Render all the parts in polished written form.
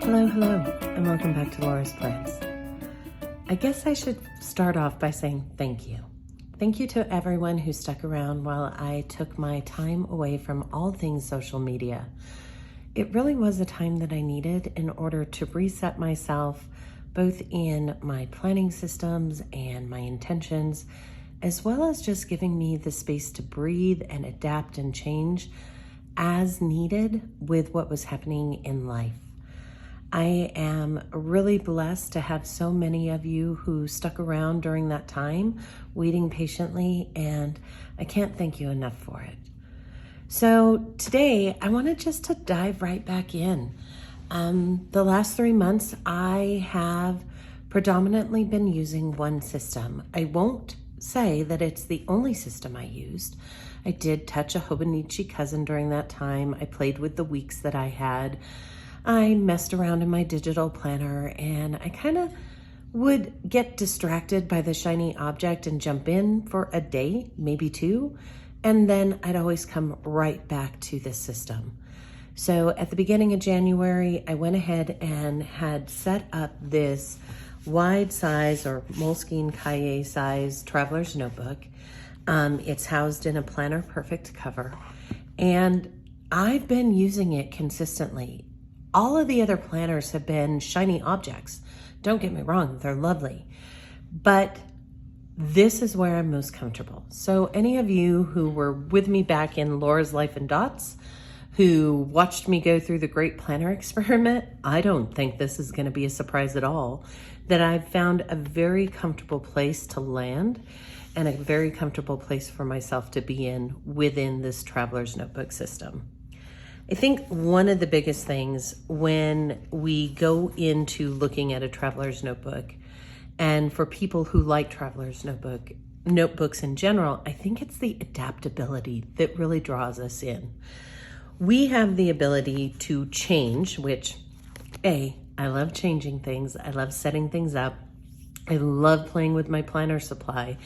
Hello, and welcome back to Lora's Plans. I guess I should start off by saying thank you. Thank you to everyone who stuck around while I took my time away from all things social media. It really was a time that I needed in order to reset myself, both in my planning systems and my intentions, as well as just giving me the space to breathe and adapt and change as needed with what was happening in life. I am really blessed to have so many of you who stuck around during that time, waiting patiently, and I can't thank you enough for it. So today, I wanted just to dive right back in. The last 3 months, I have predominantly been using one system. I won't say that it's the only system I used. I did touch a Hobonichi cousin during that time. I played with the weeks that I had. I messed around in my digital planner, and I kind of would get distracted by the shiny object and jump in for a day, maybe two, and then I'd always come right back to this system. So at the beginning of January, I went ahead and had set up this wide size or Moleskine Cahier size traveler's notebook. It's housed in a Planner Perfect cover, and I've been using it consistently. All of the other planners have been shiny objects. Don't get me wrong, they're lovely. But this is where I'm most comfortable. So any of you who were with me back in Lora's Life in Dots, who watched me go through the Great Planner Experiment, I don't think this is going to be a surprise at all, that I've found a very comfortable place to land and a very comfortable place for myself to be in within this Traveler's Notebook system. I think one of the biggest things when we go into looking at a traveler's notebook, and for people who like traveler's notebooks in general, I think it's the adaptability that really draws us in. We have the ability to change, which, I love changing things. I love setting things up. I love playing with my planner supply.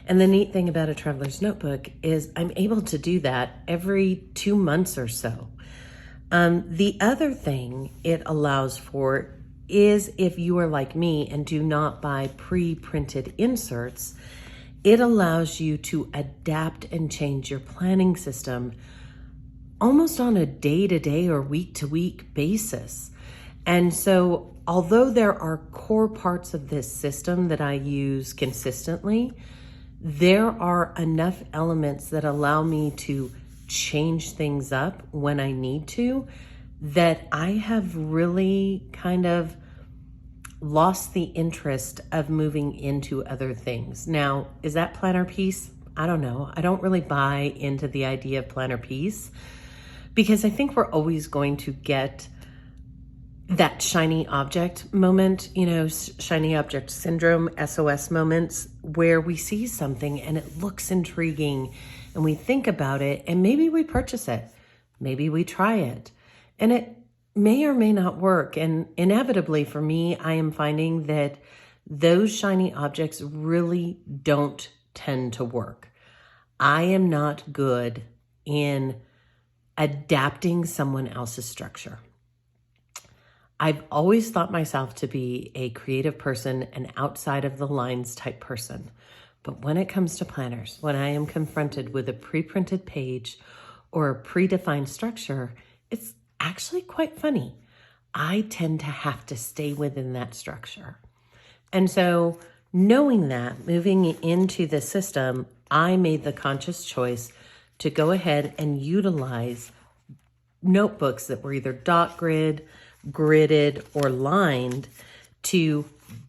And the neat thing about a traveler's notebook is I'm able to do that every 2 months or so. The other thing it allows for is, if you are like me and do not buy pre-printed inserts, it allows you to adapt and change your planning system almost on a day-to-day or week-to-week basis. And so although there are core parts of this system that I use consistently, there are enough elements that allow me to change things up when I need to, that I have really kind of lost the interest of moving into other things. Now, is that planner piece? I don't know. I don't really buy into the idea of planner piece, because I think we're always going to get that shiny object moment, shiny object syndrome, SOS moments, where we see something and it looks intriguing and we think about it and maybe we purchase it, maybe we try it, and it may or may not work. And inevitably for me, I am finding that those shiny objects really don't tend to work. I am not good in adapting someone else's structure. I've always thought myself to be a creative person, an outside of the lines type person. But when it comes to planners, when I am confronted with a pre-printed page or a predefined structure, it's actually quite funny. I tend to have to stay within that structure. And so knowing that, moving into the system, I made the conscious choice to go ahead and utilize notebooks that were either dot grid, gridded, or lined to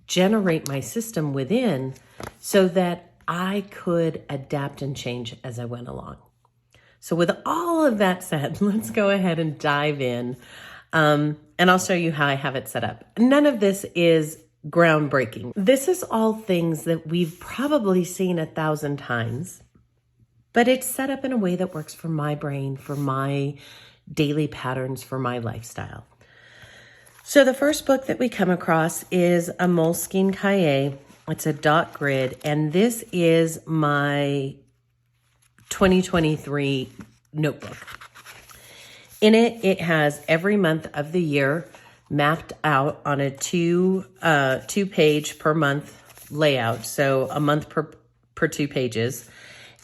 generate my system within, so that I could adapt and change as I went along. So with all of that said, let's go ahead and dive in, and I'll show you how I have it set up. None of this is groundbreaking. This is all things that we've probably seen 1,000 times, but it's set up in a way that works for my brain, for my daily patterns, for my lifestyle. So the first book that we come across is a Moleskine Cahier. It's a dot grid, and this is my 2023 notebook. In it, it has every month of the year mapped out on a two page per month layout. So a month per 2 pages.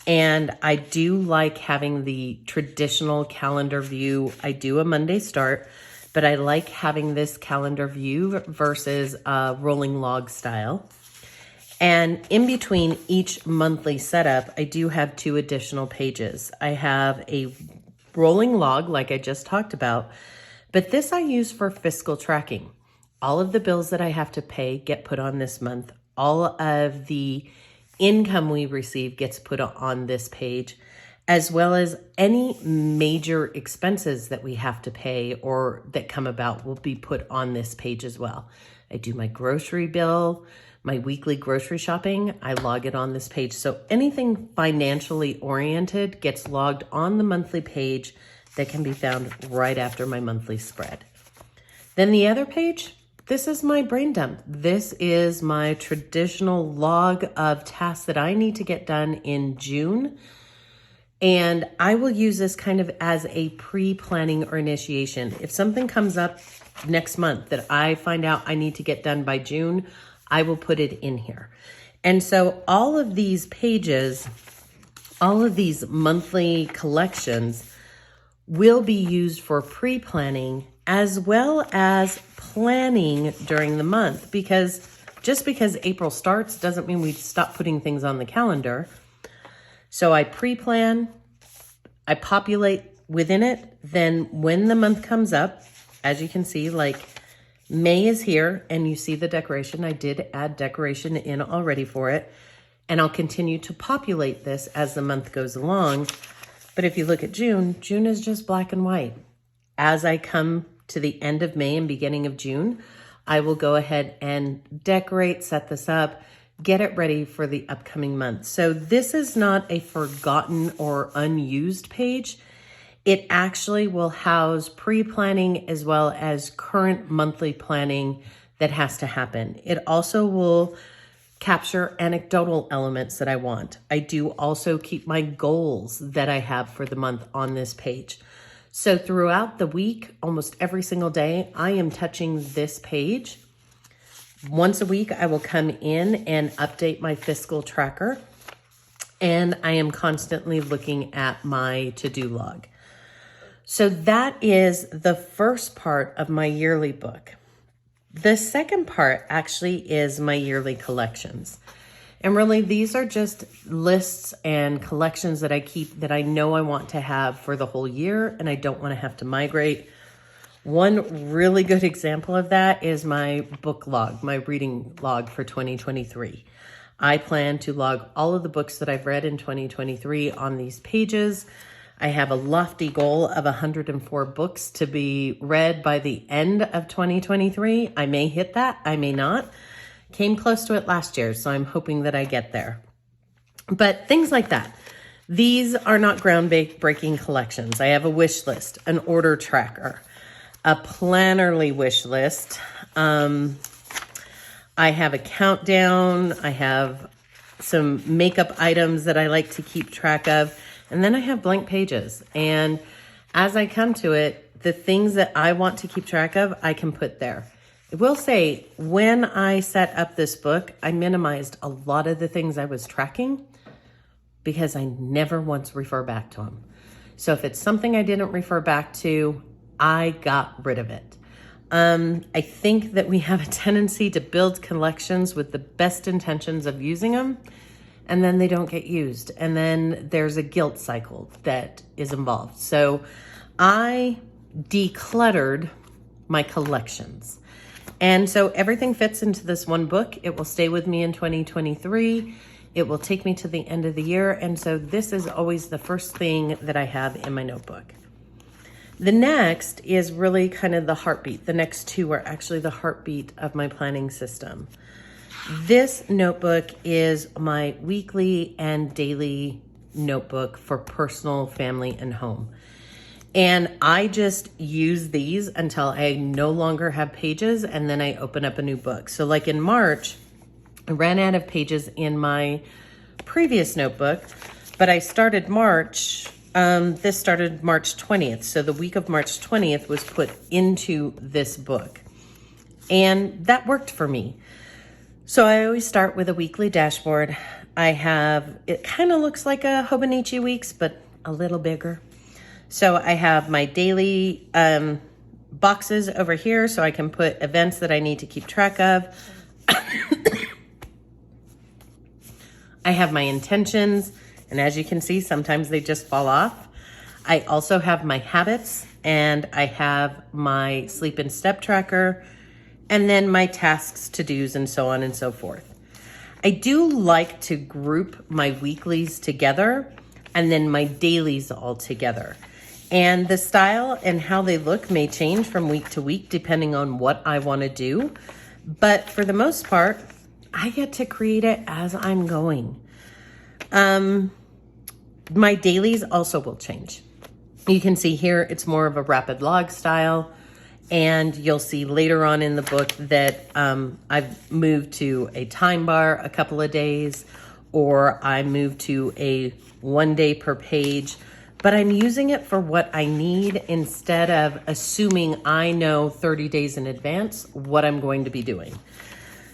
And I do like having the traditional calendar view. I do a Monday start, but I like having this calendar view versus a rolling log style. And in between each monthly setup, I do have 2 additional pages. I have a rolling log, like I just talked about, but this I use for fiscal tracking. All of the bills that I have to pay get put on this month. All of the income we receive gets put on this page, as well as any major expenses that we have to pay or that come about will be put on this page as well. I do my grocery bill, my weekly grocery shopping, I log it on this page. So anything financially oriented gets logged on the monthly page that can be found right after my monthly spread. Then the other page, this is my brain dump. This is my traditional log of tasks that I need to get done in June. And I will use this kind of as a pre-planning or initiation. If something comes up next month that I find out I need to get done by June, I will put it in here. And so all of these pages, all of these monthly collections will be used for pre-planning as well as planning during the month, because just because April starts doesn't mean we stop putting things on the calendar. So I pre-plan, I populate within it. Then when the month comes up, as you can see, like May is here and you see the decoration. I did add decoration in already for it. And I'll continue to populate this as the month goes along. But if you look at June, June is just black and white. As I come to the end of May and beginning of June, I will go ahead and decorate, set this up, get it ready for the upcoming month. So this is not a forgotten or unused page. It actually will house pre-planning as well as current monthly planning that has to happen. It also will capture anecdotal elements that I want. I do also keep my goals that I have for the month on this page. So throughout the week, almost every single day, I am touching this page. Once a week, I will come in and update my fiscal tracker. And I am constantly looking at my to-do log. So that is the first part of my yearly book. The second part actually is my yearly collections. And really, these are just lists and collections that I keep that I know I want to have for the whole year and I don't want to have to migrate. One really good example of that is my book log, my reading log for 2023. I plan to log all of the books that I've read in 2023 on these pages. I have a lofty goal of 104 books to be read by the end of 2023. I may hit that, I may not. Came close to it last year, so I'm hoping that I get there. But things like that. These are not groundbreaking collections. I have a wish list, an order tracker, a plannerly wish list. I have a countdown. I have some makeup items that I like to keep track of. And then I have blank pages. And as I come to it, the things that I want to keep track of, I can put there. I will say, when I set up this book, I minimized a lot of the things I was tracking because I never once refer back to them. So if it's something I didn't refer back to, I got rid of it. I think that we have a tendency to build collections with the best intentions of using them, and then they don't get used. And then there's a guilt cycle that is involved. So I decluttered my collections. And so everything fits into this one book. It will stay with me in 2023. It will take me to the end of the year. And so this is always the first thing that I have in my notebook. The next is really kind of the heartbeat. The next two are actually the heartbeat of my planning system. This notebook is my weekly and daily notebook for personal, family, and home. And I just use these until I no longer have pages, and then I open up a new book. So like in March, I ran out of pages in my previous notebook, but I started March, this started March 20th. So the week of March 20th was put into this book. And that worked for me. So I always start with a weekly dashboard. It kind of looks like a Hobonichi Weeks, but a little bigger. So I have my daily boxes over here so I can put events that I need to keep track of. I have my intentions, and as you can see, sometimes they just fall off. I also have my habits, and I have my sleep and step tracker, and then my tasks, to-dos, and so on and so forth. I do like to group my weeklies together and then my dailies all together. And the style and how they look may change from week to week depending on what I want to do. But for the most part, I get to create it as I'm going. My dailies also will change. You can see here, it's more of a rapid log style. And you'll see later on in the book that I've moved to a time bar a couple of days, or I moved to a 1 day per page, but I'm using it for what I need instead of assuming I know 30 days in advance what I'm going to be doing.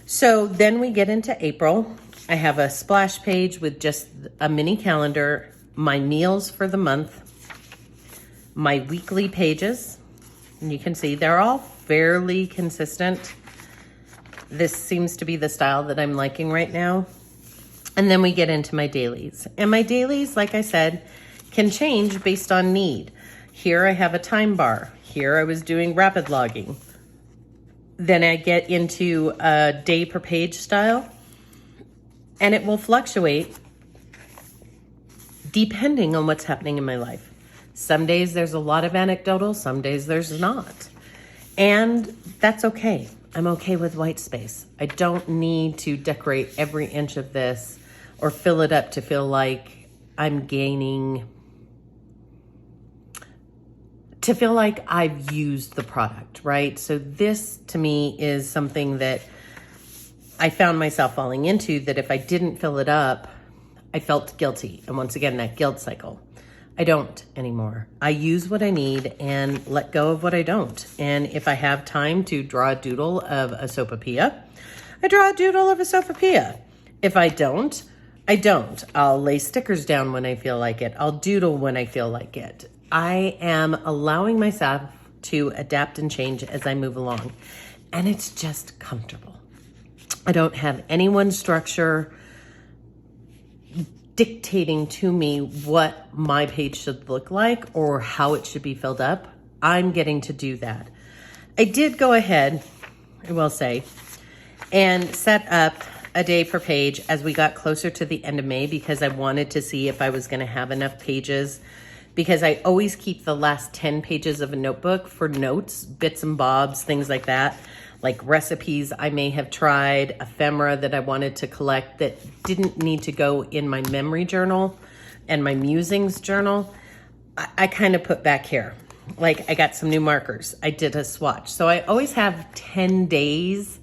So then we get into April. I have a splash page with just a mini calendar, my meals for the month, my weekly pages. And you can see they're all fairly consistent. This seems to be the style that I'm liking right now. And then we get into my dailies. And my dailies, like I said, can change based on need. Here I have a time bar. Here I was doing rapid logging. Then I get into a day per page style. And it will fluctuate depending on what's happening in my life. Some days there's a lot of anecdotal, some days there's not. And that's okay. I'm okay with white space. I don't need to decorate every inch of this or fill it up to feel like I'm gaining, to feel like I've used the product, right? So this to me is something that I found myself falling into, that if I didn't fill it up, I felt guilty. And once again, that guilt cycle. I don't anymore. I use what I need and let go of what I don't. And if I have time to draw a doodle of a sopapilla, I draw a doodle of a sopapilla. If I don't, I don't. I'll lay stickers down when I feel like it. I'll doodle when I feel like it. I am allowing myself to adapt and change as I move along. And it's just comfortable. I don't have anyone's structure dictating to me what my page should look like or how it should be filled up. I'm getting to do that. I did go ahead, I will say, and set up a day per page as we got closer to the end of May because I wanted to see if I was going to have enough pages, because I always keep the last 10 pages of a notebook for notes, bits and bobs, things like that. Like recipes I may have tried, ephemera that I wanted to collect that didn't need to go in my memory journal and my musings journal. I kind of put back here. Like I got some new markers. I did a swatch. So I always have 10 days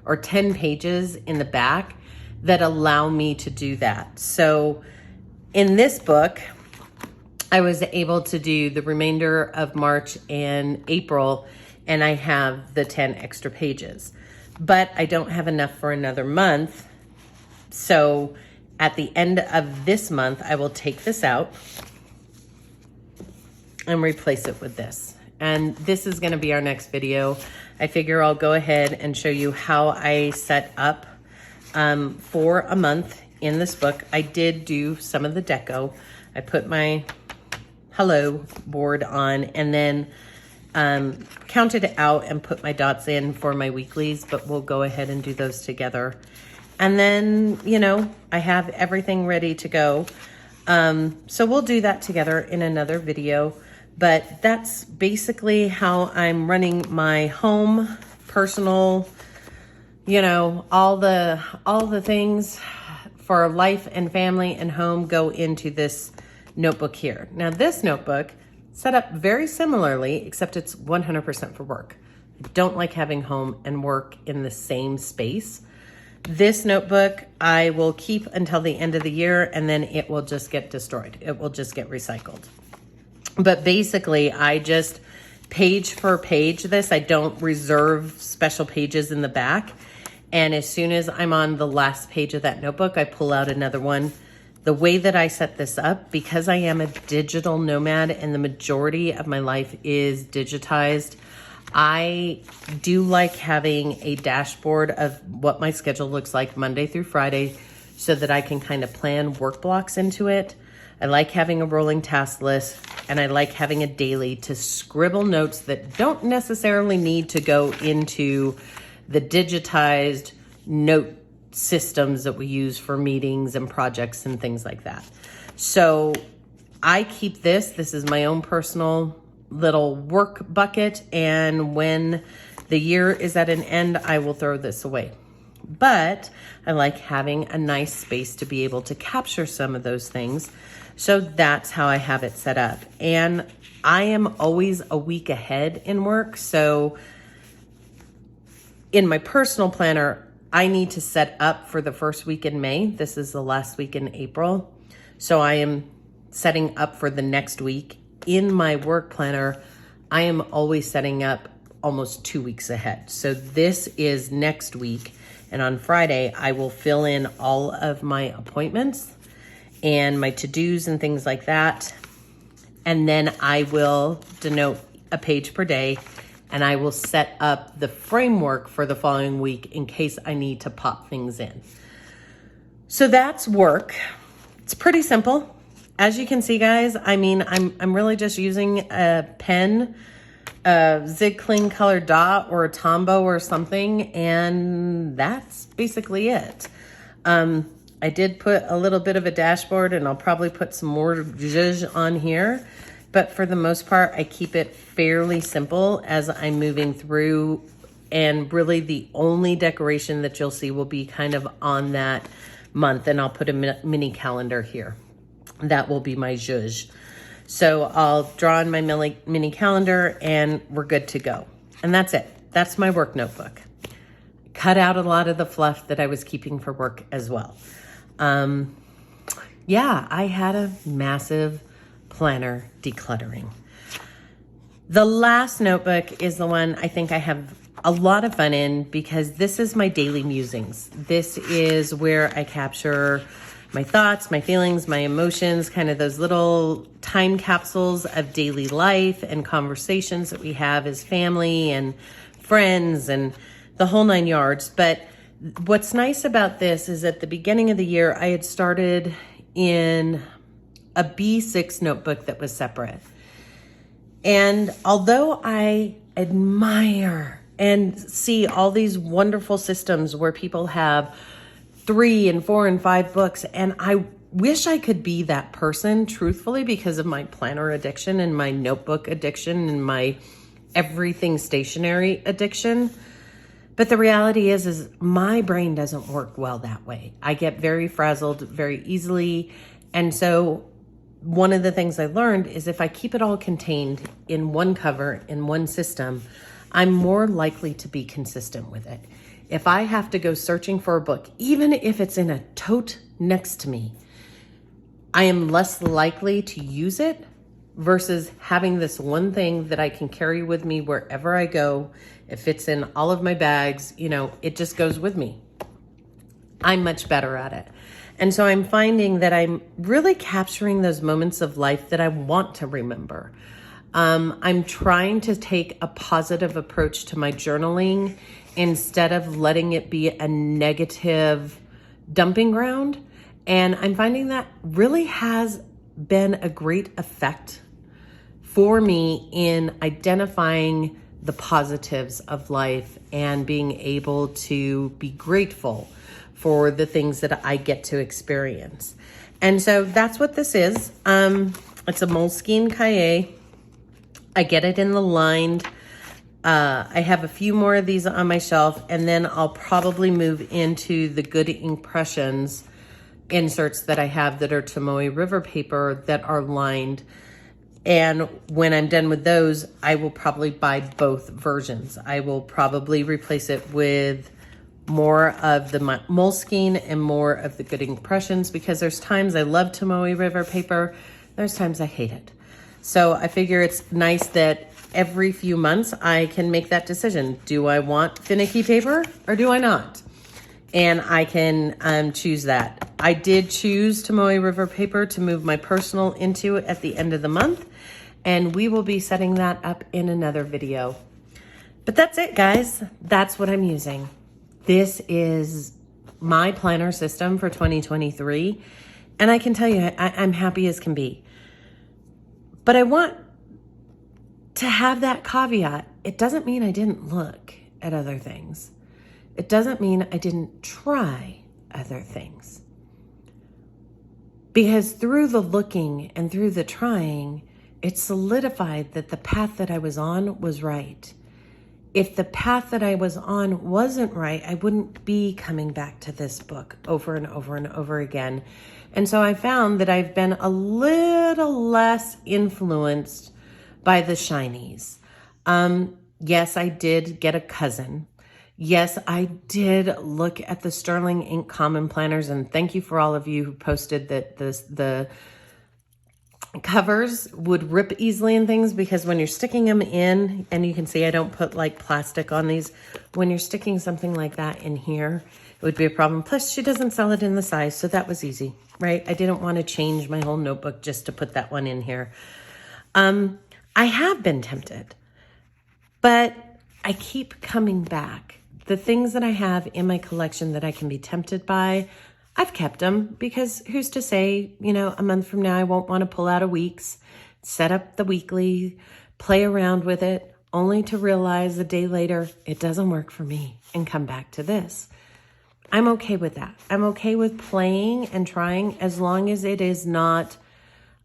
or 10 pages in the back that allow me to do that. So in this book, I was able to do the remainder of March and April, and I have the 10 extra pages, but I don't have enough for another month. So at the end of this month, I will take this out and replace it with this. And this is gonna be our next video. I figure I'll go ahead and show you how I set up for a month in this book. I did do some of the deco. I put my hello board on and then counted it out and put my dots in for my weeklies, but we'll go ahead and do those together. And then, you know, I have everything ready to go. So we'll do that together in another video, but that's basically how I'm running my home, personal, you know, all the things for life and family and home go into this notebook here. Now this notebook set up very similarly, except it's 100% for work. I don't like having home and work in the same space. This notebook I will keep until the end of the year, and then it will just get destroyed. It will just get recycled. But basically, I just page for page this. I don't reserve special pages in the back. And as soon as I'm on the last page of that notebook, I pull out another one. The way that I set this up, because I am a digital nomad and the majority of my life is digitized, I do like having a dashboard of what my schedule looks like Monday through Friday so that I can kind of plan work blocks into it. I like having a rolling task list, and I like having a daily to scribble notes that don't necessarily need to go into the digitized note systems that we use for meetings and projects and things like that. So I keep this. This is my own personal little work bucket, and when the year is at an end, I will throw this away. But I like having a nice space to be able to capture some of those things. So that's how I have it set up. And I am always a week ahead in work. So in my personal planner, I need to set up for the first week in May. This is the last week in April. So I am setting up for the next week. In my work planner, I am always setting up almost 2 weeks ahead. So this is next week. And on Friday, I will fill in all of my appointments and my to-dos and things like that. And then I will denote a page per day, and I will set up the framework for the following week in case I need to pop things in. So that's work. It's pretty simple. As you can see, guys, I mean, I'm really just using a pen, a Zig Clean Color Dot or a Tombow or something, and that's basically it. I did put a little bit of a dashboard, and I'll probably put some more zhuzh on here. But for the most part, I keep it fairly simple as I'm moving through. And really the only decoration that you'll see will be kind of on that month. And I'll put a mini calendar here. That will be my zhuzh. So I'll draw in my mini calendar and we're good to go. And that's it. That's my work notebook. Cut out a lot of the fluff that I was keeping for work as well. Yeah, I had a massive planner decluttering. The last notebook is the one I think I have a lot of fun in because this is my daily musings. This is where I capture my thoughts, my feelings, my emotions, kind of those little time capsules of daily life and conversations that we have as family and friends and the whole 9 yards. But what's nice about this is at the beginning of the year, I had started in a B6 notebook that was separate. And although I admire and see all these wonderful systems where people have 3 and 4 and 5 books, and I wish I could be that person, truthfully, because of my planner addiction and my notebook addiction and my everything stationery addiction. But the reality is my brain doesn't work well that way. I get very frazzled very easily. And so one of the things I learned is if I keep it all contained in one cover, in one system, I'm more likely to be consistent with it. If I have to go searching for a book, even if it's in a tote next to me, I am less likely to use it versus having this one thing that I can carry with me wherever I go. It fits in all of my bags, it just goes with me. I'm much better at it. And so I'm finding that I'm really capturing those moments of life that I want to remember. I'm trying to take a positive approach to my journaling instead of letting it be a negative dumping ground. And I'm finding that really has been a great effect for me in identifying the positives of life and being able to be grateful for the things that I get to experience. And so that's what this is. It's a Moleskine Cahier. I get it in the lined. I have a few more of these on my shelf, and then I'll probably move into the Good Impressions inserts that I have that are Tomoe River paper that are lined. And when I'm done with those, I will probably buy both versions. I will probably replace it with more of the Moleskine and more of the Good Impressions because there's times I love Tomoe River paper. There's times I hate it. So I figure it's nice that every few months, I can make that decision. Do I want finicky paper or do I not? And I can choose that. I did choose Tomoe River paper to move my personal into at the end of the month, and we will be setting that up in another video. But that's it, guys. That's what I'm using. This is my planner system for 2023, and I can tell you, I'm happy as can be. But I want to have that caveat. It doesn't mean I didn't look at other things. It doesn't mean I didn't try other things. Because through the looking and through the trying, it solidified that the path that I was on was right. If the path that I was on wasn't right, I wouldn't be coming back to this book over and over and over again. And so I found that I've been a little less influenced by the shinies. Yes, I did get a cousin. Yes, I did look at the Sterling Ink Common Planners, and thank you for all of you who posted that the covers would rip easily and things, because when you're sticking them in, and you can see I don't put like plastic on these, when you're sticking something like that in here, it would be a problem. Plus, she doesn't sell it in the size, so that was easy, right? I didn't want to change my whole notebook just to put that one in here. I have been tempted, but I keep coming back. The things that I have in my collection that I can be tempted by, I've kept them, because who's to say, you know, a month from now, I won't want to pull out a week's, set up the weekly, play around with it, only to realize a day later, it doesn't work for me, and come back to this. I'm okay with that. I'm okay with playing and trying, as long as it is not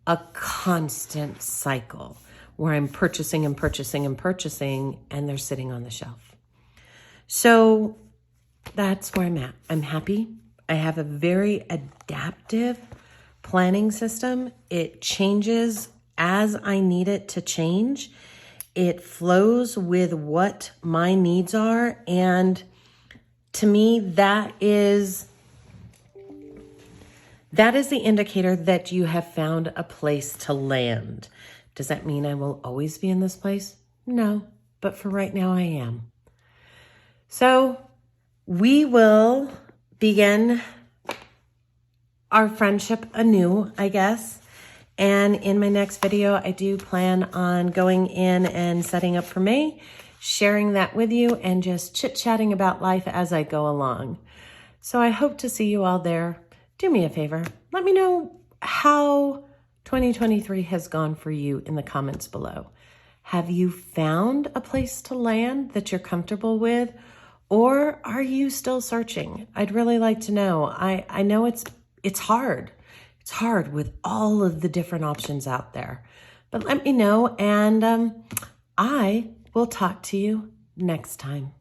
a constant cycle where I'm purchasing and purchasing and purchasing, and they're sitting on the shelf. So that's where I'm at. I'm happy. I have a very adaptive planning system. It changes as I need it to change. It flows with what my needs are. And to me, that is the indicator that you have found a place to land. Does that mean I will always be in this place? No, but for right now I am. So we will begin our friendship anew, I guess. And in my next video, I do plan on going in and setting up for May, sharing that with you, and just chit-chatting about life as I go along. So I hope to see you all there. Do me a favor. Let me know how 2023 has gone for you in the comments below. Have you found a place to land that you're comfortable with? Or are you still searching? I'd really like to know. I know it's hard. It's hard with all of the different options out there. But let me know, and I will talk to you next time.